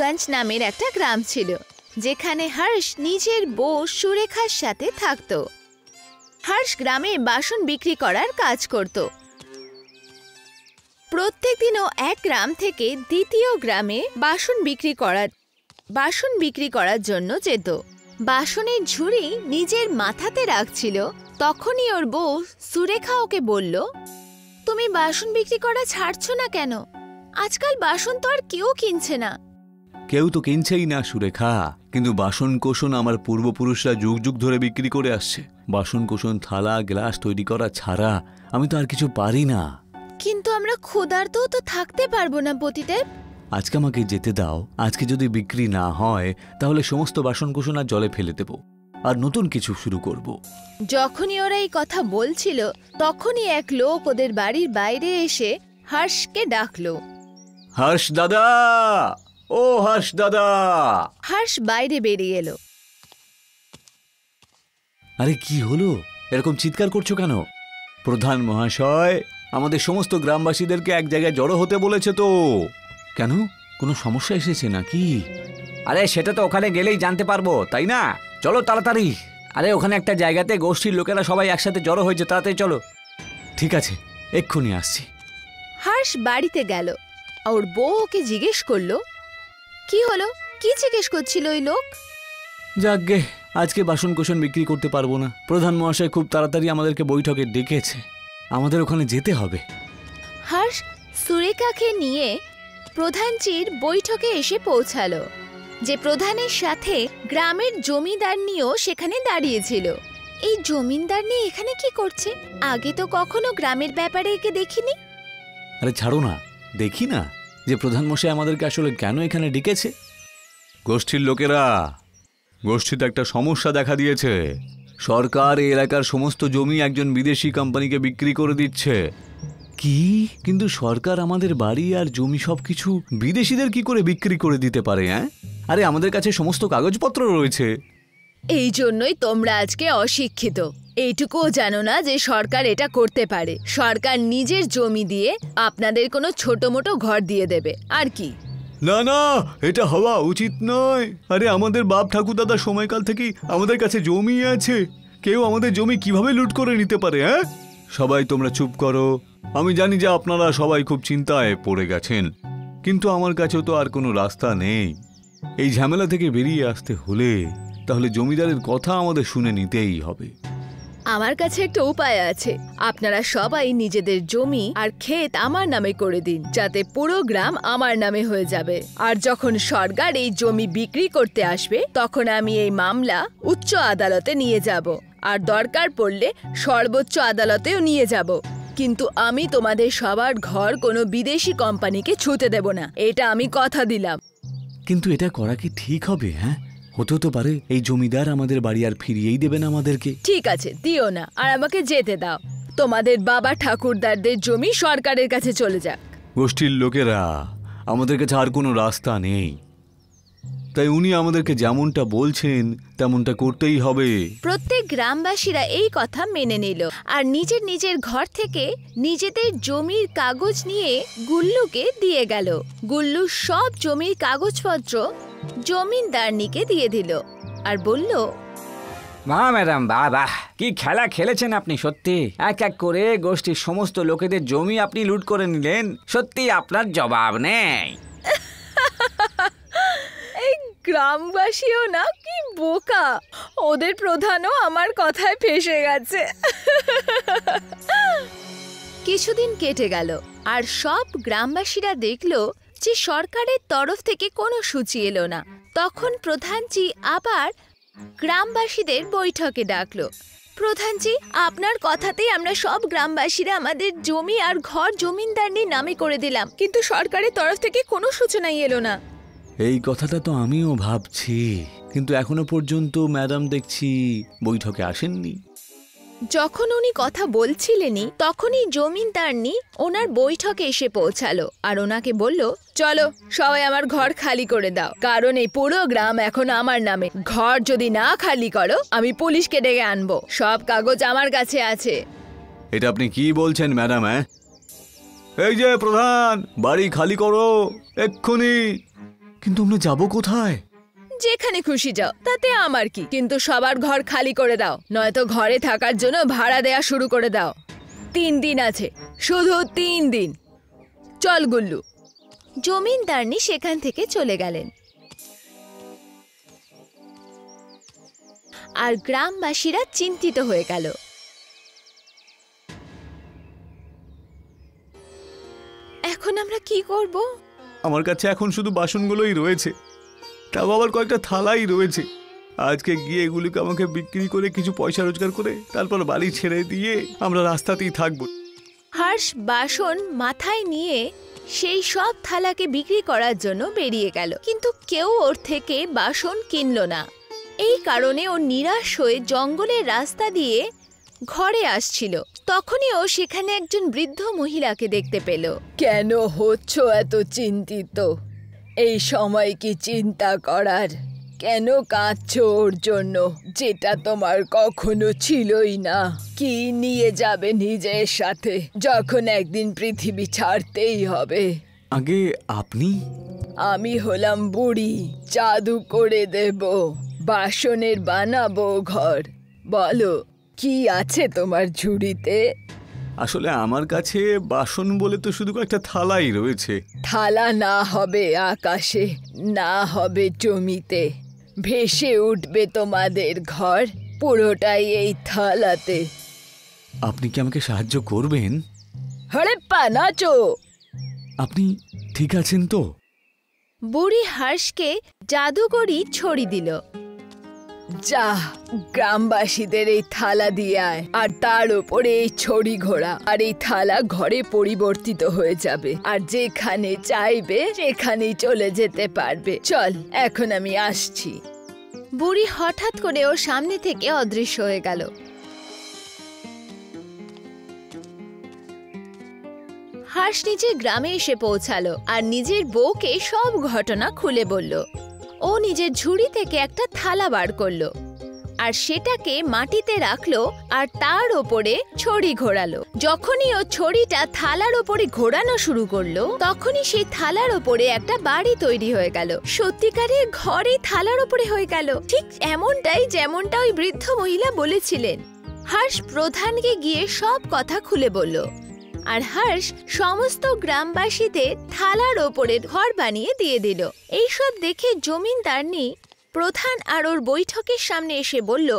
বাসুগঞ্জ নামের একটা গ্রাম ছিল, যেখানে হর্ষ নিজের বউ সুরেখার সাথে থাকত। হর্ষ গ্রামে বাসন বিক্রি করার কাজ করত। প্রত্যেকদিনও এক গ্রাম থেকে দ্বিতীয় গ্রামে বাসন বিক্রি করার জন্য যেত। বাসনের ঝুড়ি নিজের মাথাতে রাখছিল, তখনই ওর বউ সুরেখা ওকে বলল, তুমি বাসন বিক্রি করা ছাড়ছো না কেন? আজকাল বাসন তো আর কেউ কিনছে না। কেউ তো কিনছেই না সুরেখা, কিন্তু বাসন কোসন আমার পূর্বপুরুষরা যুগ যুগ ধরে বিক্রি করে আসছে। বাসন কোসন থালা গ্লাস তৈরি করা ছাড়া আমি তো আর কিছু পারি না। কিন্তু আমরা ক্ষুধার্তও তো থাকতে পারবো না পতিদেব। আজকে আমাকে যেতে দাও। আজকে যদি বিক্রি না হয় তাহলে সমস্ত বাসন কোসন আর জলে ফেলে দেব, আর নতুন কিছু শুরু করব। যখনই ওরা এই কথা বলছিল, তখনই এক লোক ওদের বাড়ির বাইরে এসে হর্ষকে ডাকলো, হর্ষ দাদা, ও হর্ষ দাদা। হর্ষ বাইরে বেরিয়ে এলো। আরে কি হলো, এরকম চিৎকার করছো কেন? প্রধান মহাশয় আমাদের সমস্ত গ্রামবাসীদেরকে এক জায়গায় জড়ো হতে বলেছে তো। কেন, কোনো সমস্যা এসেছে নাকি? আরে সেটা তো ওখানে গেলেই জানতে পারবো, তাই না? চলো তাড়াতাড়ি। আরে ওখানে একটা জায়গাতে গোষ্ঠীর লোকেরা সবাই একসাথে জড়ো হয়েছে, তাড়াতাড়ি চলো। ঠিক আছে, এক্ষুনি আসছি। হর্ষ বাড়িতে গেল। ওর বউ ওকে জিজ্ঞেস করলো, কি হলো? কি জিজ্ঞেস করছিল ওই লোক? যাকগে, আজকে বাসন কোসন বিক্রি করতে পারবো না। প্রধান মহাশয় খুব তাড়াতাড়ি আমাদেরকে বৈঠকে ডেকেছে, আমাদের ওখানে যেতে হবে। হর্ষ সুরেখাকে নিয়ে প্রধানজির বৈঠকে এসে পৌঁছালো, যে প্রধানের সাথে গ্রামের জমিদার নিয়েও সেখানে দাঁড়িয়েছিল। এই জমিদার নিয়ে এখানে কি করছে? আগে তো কখনো গ্রামের ব্যাপারে একে দেখিনি। আরে ছাড়ো না, দেখি না যে প্রধান মশাই আমাদেরকে আসলে কেন এখানে ডেকেছে। গোষ্ঠীর লোকেরা, গোষ্ঠীতে একটা সমস্যা দেখা দিয়েছে। সরকার এই এলাকার সমস্ত জমি একজন বিদেশি কোম্পানিকে বিক্রি করে দিচ্ছে। কি? কিন্তু সরকার আমাদের বাড়ি আর জমি সবকিছু বিদেশিদের কি করে বিক্রি করে দিতে পারে? হ্যাঁ, আরে আমাদের কাছে সমস্ত কাগজপত্র রয়েছে। এই জন্যই তোমরা আজকে অশিক্ষিত। এইটুকুও জানো না যে সরকার এটা করতে পারে। সরকার নিজের জমি দিয়ে আপনাদের কোনো ছোট মোটো ঘর দিয়ে দেবে, আর কি। না না, এটা হওয়া উচিত নয়। আরে আমাদের বাপ ঠাকুরদাদার সময়কাল থেকেই আমাদের কাছে জমি আছে। কেউ আমাদের জমি কিভাবে লুট করে নিতে পারে? হ্যাঁ, সবাই তোমরা চুপ করো। আমি জানি যে আপনারা সবাই খুব চিন্তায় পড়ে গেছেন, কিন্তু আমার কাছেও তো আর কোনো রাস্তা নেই। এই ঝামেলা থেকে বেরিয়ে আসতে হলে তাহলে জমিদারের কথা আমাদের শুনে নিতেই হবে। আমার কাছে একটা উপায় আছে। আপনারা সবাই নিজেদের জমি আর ক্ষেত আমার নামে করে দিন, যাতে পুরো গ্রাম আমার নামে হয়ে যাবে। আর যখন সরকার এই জমি বিক্রি করতে আসবে, তখন আমি এই মামলা উচ্চ আদালতে নিয়ে যাব, আর দরকার পড়লে সর্বোচ্চ আদালতেও নিয়ে যাব। কিন্তু আমি তোমাদের সবার ঘর কোনো বিদেশি কোম্পানিকে ছুঁতে দেব না, এটা আমি কথা দিলাম। কিন্তু এটা করা কি ঠিক হবে? হ্যাঁ, হতেও তো পারে এই জমিদার আমাদের বাড়ি আর ফিরিয়েই দেবেন আমাদেরকে। ঠিক আছে, দিও না, আর আমাকে যেতে দাও। তোমাদের বাবা ঠাকুরদারদের জমি সরকারের কাছে চলে যাক। গোষ্ঠীর লোকেরা, আমাদের কাছে আর কোনো রাস্তা নেই, তাই উনি আমাদেরকে যেমনটা বলছেন তেমনটা করতেই হবে। প্রত্যেক গ্রামবাসীরা এই কথা মেনে নিল, আর নিজের নিজের ঘর থেকে নিজেদের জমির কাগজ নিয়ে গুল্লুকে দিয়ে গেল। গুল্লু সব জমির কাগজপত্র জমিদারনিকে দিয়ে দিল, আর বলল, বাহ ম্যাডাম, বাহ বাহ, কি খেলা খেলেছেন আপনি। সত্যি এক এক করে গোষ্ঠীর সমস্ত লোকেদের জমি আপনি লুট করে নিলেন। সত্যি আপনার জবাব নেই। এই গ্রামবাসীও না কি বোকা, ওদের প্রধানও আমার কথায় ফেঁসে গেছে। কিছুদিন কেটে গেল, আর সব গ্রামবাসীরা দেখলো যে সরকারের তরফ থেকে কোনো সূচি এলো না। তখন প্রধানজি আবার গ্রামবাসীদের বৈঠকে ডাকলো। প্রধানজি, আপনার কথাতেই আমরা সব গ্রামবাসীরা আমাদের জমি আর ঘর জমিদারনির নামে করে দিলাম, কিন্তু সরকারের তরফ থেকে কোনো সূচনাই এলো না। এই কথাটা তো আমিও ভাবছি, কিন্তু এখনো পর্যন্ত ম্যাডাম দেখছি বৈঠকে আসেননি। যখন উনি কথা বলছিলেনই, তখনই জমিদারনি ওনার বৈঠকে এসে পৌঁছালো, আর ওনাকে বলল, চলো সবাই আমার ঘর খালি করে দাও, কারণ এই পুরো গ্রাম এখন আমার নামে। ঘর যদি না খালি করো, আমি পুলিশকে ডেকে আনবো। সব কাগজ আমার কাছে আছে। এটা আপনি কি বলছেন ম্যাডাম? এই যে প্রধান, বাড়ি খালি করো এক্ষুনি। কিন্তু আমরা যাবো কোথায়? যেখানে খুশি যাও, তাতে আমার কি, কিন্তু সবার ঘর খালি করে দাও, নয়তো ঘরে থাকার জন্য ভাড়া দেয়া শুরু করে দাও। 3 দিন আছে, শুধু 3 দিন। চল গুল্লু। জমিনদারনি সেখান থেকে চলে গেলেন। আর গ্রামবাসীরা চিন্তিত হয়ে গেল। এখন আমরা কি করব? আমার কাছে এখন শুধু বাসনগুলোই রয়েছে, তাও আবার কয়েকটা থালাই রয়েছে। আজকে গিয়ে এগুলিকে আমাকে বিক্রি করে কিছু পয়সা রোজগার করে তারপর বাড়ি ছেড়ে দিয়ে আমরা রাস্তাতেই থাকবো। হর্ষ বাসন মাথায় নিয়ে সেই সব থালাকে বিক্রি করার জন্য বেরিয়ে গেল, কিন্তু কেউ ওর থেকে বাসন কিনল না। এই কারণে ও নিরাশ হয়ে জঙ্গলের রাস্তা দিয়ে ঘরে আসছিল। তখনই ও সেখানে একজন বৃদ্ধ মহিলাকে দেখতে পেল। কেন হচ্ছ এত চিন্তিত? এই সময় কি চিন্তা করার? কেন কাঁদছ ওর জন্য, যেটা তোমার কখনো ছিলই না? কি নিয়ে যাবে নিজের সাথে যখন একদিন পৃথিবী ছাড়তেই হবে? আগে আপনি? আমি হলাম বুড়ি, জাদু করে দেব, বাসনের বানাবো ঘর। বলো, কি আছে তোমার ঝুড়িতে? আসলে আমার কাছে বাসন বলে তো শুধু একটা থালাই রয়েছে। থালা না হবে আকাশে, না হবে জমিতে, ভেসে উঠবে তোমাদের ঘর পুরোটাই এই থালাতে। আপনি কি আমাকে সাহায্য করবেন? হড়েপ্পা নাচো। আপনি ঠিক আছেন তো? বুড়ি হর্ষকে জাদুকরি ছড়ি দিল। যা, গ্রামবাসীদের এই থালা দিয়ে আয়, আর তার উপরে এই ছড়ি ঘোড়া, আর এই থালা ঘরে পরিবর্তিত হয়ে যাবে, আর যেখানে চাইবে সেখানেই চলে যেতে পারবে। চল, এখন আমি আসছি। বুড়ি হঠাৎ করে ওর সামনে থেকে অদৃশ্য হয়ে গেল। হর্ষ নিজের গ্রামে এসে পৌঁছালো আর নিজের বউকে সব ঘটনা খুলে বলল। ও নিজের ঝুড়ি থেকে একটা থালা বার করলো আর সেটাকে মাটিতে রাখলো আর তার ওপরে ছড়ি ঘোরালো। যখনই ও ছড়িটা থালার ওপরে ঘোরানো শুরু করলো, তখনই সেই থালার ওপরে একটা বাড়ি তৈরি হয়ে গেল। সত্যিকারের ঘর এই থালার ওপরে হয়ে গেল, ঠিক এমনটাই যেমনটা ওই বৃদ্ধ মহিলা বলেছিলেন। হর্ষ প্রধানকে গিয়ে সব কথা খুলে বলল, আর হর্ষ সমস্ত গ্রামবাসীদের থালার ওপরে ঘর বানিয়ে দিয়ে দিল। এইসব দেখে জমিনদারনি প্রধান আর ওর বৈঠকের সামনে এসে বলল,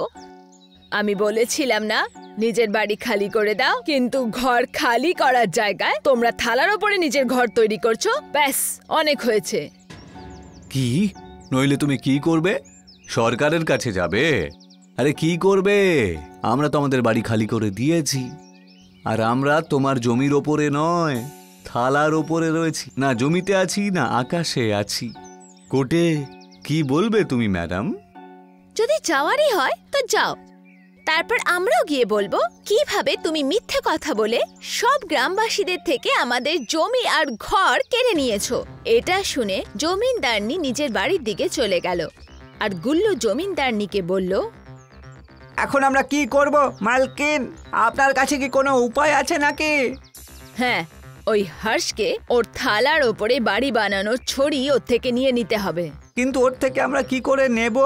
আমি বলেছিলাম না নিজের বাড়ি খালি করে দাও, কিন্তু ঘর খালি করার জায়গায় তোমরা থালার ওপরে নিজের ঘর তৈরি করছো। ব্যাস, অনেক হয়েছে। কি? নইলে তুমি কি করবে? সরকারের কাছে যাবে? আরে কি করবে? আমরা তো আমাদের বাড়ি খালি করে দিয়েছি, আর আমরা তোমার জমির ওপরে নয়, থালার ওপরে রয়েছি। না জমিতে আছি, না আকাশে আছি। কোর্টে কি বলবে তুমি ম্যাডাম? যদি যাওয়ারই হয় তো যাও, তারপর আমরাও গিয়ে বলবো কিভাবে তুমি মিথ্যে কথা বলে সব গ্রামবাসীদের থেকে আমাদের জমি আর ঘর কেড়ে নিয়েছো। এটা শুনে জমিনদারনি নিজের বাড়ির দিকে চলে গেল, আর গুল্লু জমিনদারনিকে বলল, এখন আমরা কি করব মালকিন? আপনার কাছে কি কোনো উপায় আছে নাকি? হ্যাঁ, ওই হর্ষকে ওর থালার ওপরে বাড়ি বানানোর ছড়ি ওর থেকে নিয়ে নিতে হবে। কিন্তু ওর থেকে আমরা কি করে নেব?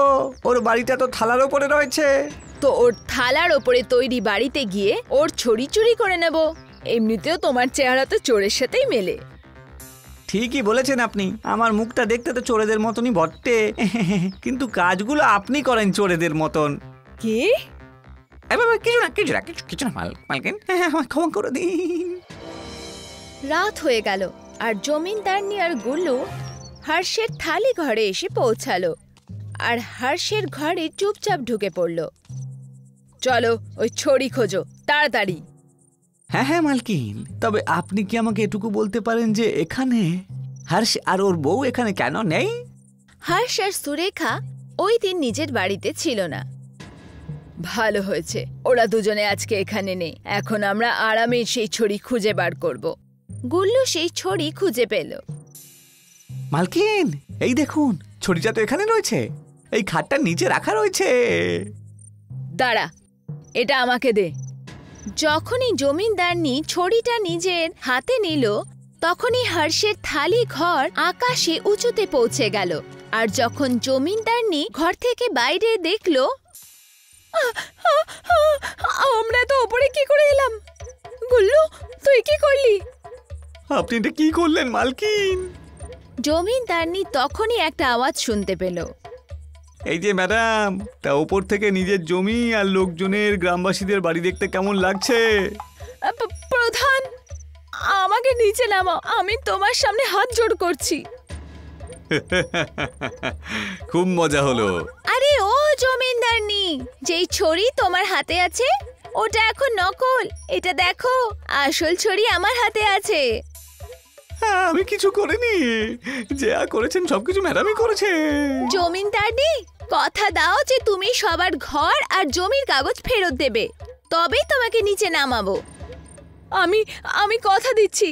ওর বাড়িটা তো থালার ওপরে রয়েছে। তো ওর থালার ওপরে তৈরি বাড়িতে গিয়ে ওর ছড়ি চুরি করে নেব। এমনিতেও তোমার চেহারা তো চোরের সাথেই মেলে। ঠিকই বলেছেন আপনি, আমার মুখটা দেখতে তো চোরেদের মতনই বটে, কিন্তু কাজগুলো আপনি করেন চোরেদের মতন। কি? কিছু না মালকিন, আমায় ক্ষমা করে দিন। রাত হয়ে গেল আর জমিনদারনি আর গুল্লু হর্ষের থালি ঘরে এসে পৌঁছালো, আর হর্ষের ঘরে চুপচাপ ঢুকে পড়ল। চলো, ওই ছড়ি খোঁজো তাড়াতাড়ি। হ্যাঁ হ্যাঁ মালকিন, তবে আপনি কি আমাকে এটুকু বলতে পারেন যে এখানে হর্ষ আর ওর বউ এখানে কেন নেই? হর্ষ আর সুরেখা ওই দিন নিজের বাড়িতে ছিল না। ভালো হয়েছে ওরা দুজনে আজকে এখানে নেই। এখন আমরা আরামে সেই ছড়ি খুঁজে বার করব। গুল্লু সেই ছড়ি খুঁজে পেল। মালকিন, এই দেখুন, ছড়িটা তো এখানে রয়েছে, এই খাটটার নিচে রাখা রয়েছে। দাঁড়া, এটা আমাকে দে। যখনই জমিনদারনি ছড়িটা নিজের হাতে নিল, তখনই হর্ষের থালি ঘর আকাশে উঁচুতে পৌঁছে গেল। আর যখন জমিদারনি ঘর থেকে বাইরে দেখলো, আমরা তো ওপরে কি করে এলাম? গুল্লু, তুই কি করলি? আপনি এটা কি করলেন মালকিন? জমিদারনি তখনই একটা আওয়াজ শুনতে পেল। এই যে ম্যাডাম, তা ওপর থেকে নিজের জমি আর লোকজনের গ্রামবাসীদের বাড়ি দেখতে কেমন লাগছে? প্রধান, আমাকে নিচে নামাও, আমি তোমার সামনে হাত জোড় করছি। খুব মজা হলো। আরে ও জমিদারনি, যেই ছড়ি তোমার হাতে আছে ওটা এখন নকল। এটা দেখো, আসল ছড়ি আমার হাতে আছে। আমি কিছু করিনি, যা করেছেন সবকিছু ম্যাডামই করেছে। জমিদারনি, কথা দাও যে তুমি সবার ঘর আর জমির কাগজ ফেরত দেবে, তবেই তোমাকে নিচে নামাবো। আমি কথা দিচ্ছি,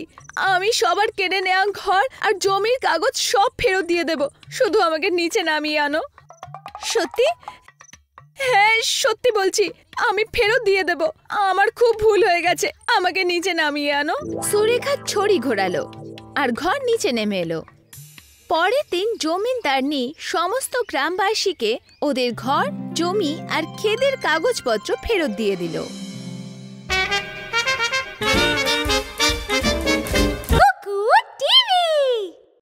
আমি সবার কেড়ে নেওয়া ঘর আর জমির কাগজ সব ফেরত দিয়ে দেব, শুধু আমাকে নিচে নামিয়ে আনো। সত্যি? হ্যাঁ সত্যি বলছি, আমি ফেরত দিয়ে দেব। আমার খুব ভুল হয়ে গেছে, আমাকে নিচে নামিয়ে আনো। সুরেখা ছড়ি ঘোরালো আর ঘর নিচে নেমে এলো। পরের দিন জমিদারনি সমস্ত গ্রামবাসীকে ওদের ঘর, জমি আর ক্ষেতের কাগজপত্র ফেরত দিয়ে দিল।